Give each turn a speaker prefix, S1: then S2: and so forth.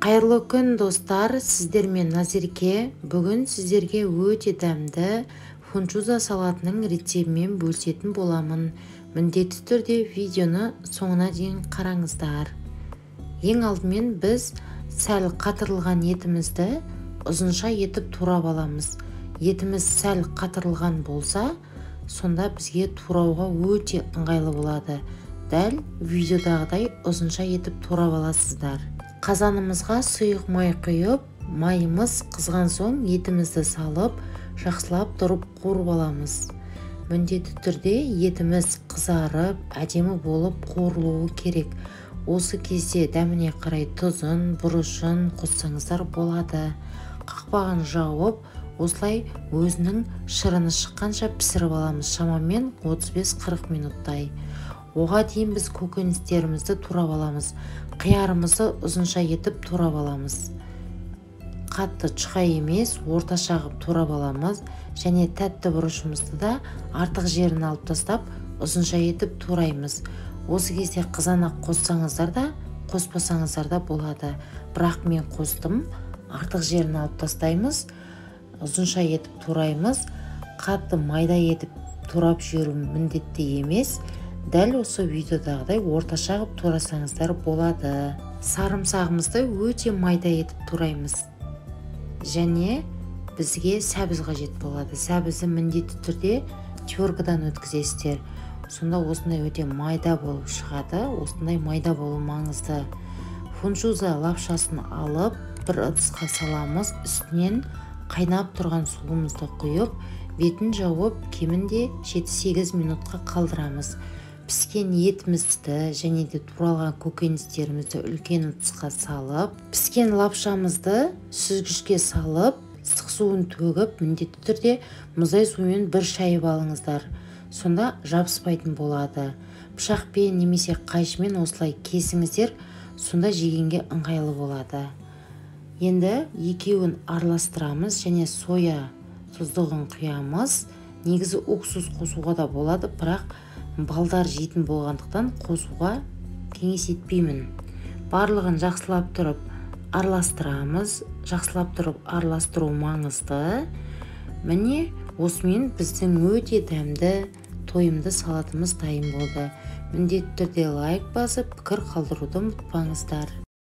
S1: Қайырлы күн достар, сіздермен Назерке. Бүгін сіздерге өте дәмді фунчуза салатының рецептімен бөлісетін боламын. Міндетті түрде видеоны соңына дейін қараңыздар. Ең алдымен біз сәл қатырылған етімізді ұзынша етіп турап аламыз. Етіміз сәл қатырылған болса, сонда бізге турауға өте ыңғайлы болады. Дәл видеодағыдай ұзынша етіп турап аласыздар. Қазанымызға сұйық май құйып, майымыз қызған соң етімізді салып, жақсылап тұрып қуырып аламыз. Міндетті түрде етіміз қызарып, әдемі болып қуырылуы керек. Осы кезде дәміне қарай тұзын, бұрышын қоссаңыздар болады. Қақпағын жауып, осылай өзінің шырыны шыққанша пісіріп аламыз, шамамен 35-40 минуттай. Оға дейін біз көкөністерімізді турап аламыз. Қиярымызды ұзынша етіп турап аламыз. Қатты чұқа емес, орташа қылып турап аламыз. Және тәтті бұрышымызды да артық жерін алып тастап, ұзынша етіп тураймыз. Осы кезде қызанақ қоссаңыздар да, қоспасаңыздар да болады. Бірақ мен қостым, артық жерін алып тастаймыз, ұзынша етіп тураймыз. Қатты майда етіп турап жіберу міндетті емес. Дәл осы видеодағыдай орташа қылып турасаңыздар болады. Сарымсағымызды өте майда етіп тураймыз. Және бізге сәбіз қажет болады. Сәбізді міндетті түрде теркадан өткізесіздер. Сонда осындай өте майда болып шығады. Осындай майда болу маңызды. Фунчуза лапшасын алып, бір ыдысқа саламыз. Үстінен қайнап тұрған суымызды құйып, бетін жауып, кемінде 7-8 минутқа қалдырамыз. Піскен етімізді және де туралған көкөністерімізді үлкен ыдысқа салып, піскен лапшамызды сүзгішке салып, ыстық суын төгіп, міндетті түрде мұздай сумен бір шайып алыңыздар. Сонда жабыспайтын болады. Пышақпен немесе қайшымен осылай кесіңіздер, сонда жегенге ыңғайлы болады. Енді екеуін араластырамыз және соя тұздығын құямыз. Негізі уксус қосуға да болады, бірақ балдар жейтін болғандықтан қосуға кеңес етпеймін. Барлығын жақсылап тұрып араластырамыз. Жақсылап тұрып араластыру маңызды. Міне осымен біздің өте дәмді тойымды салатымыз дайын болды. Міндетті түрде лайк басып, пікір қалдыруды ұмытпаңыздар.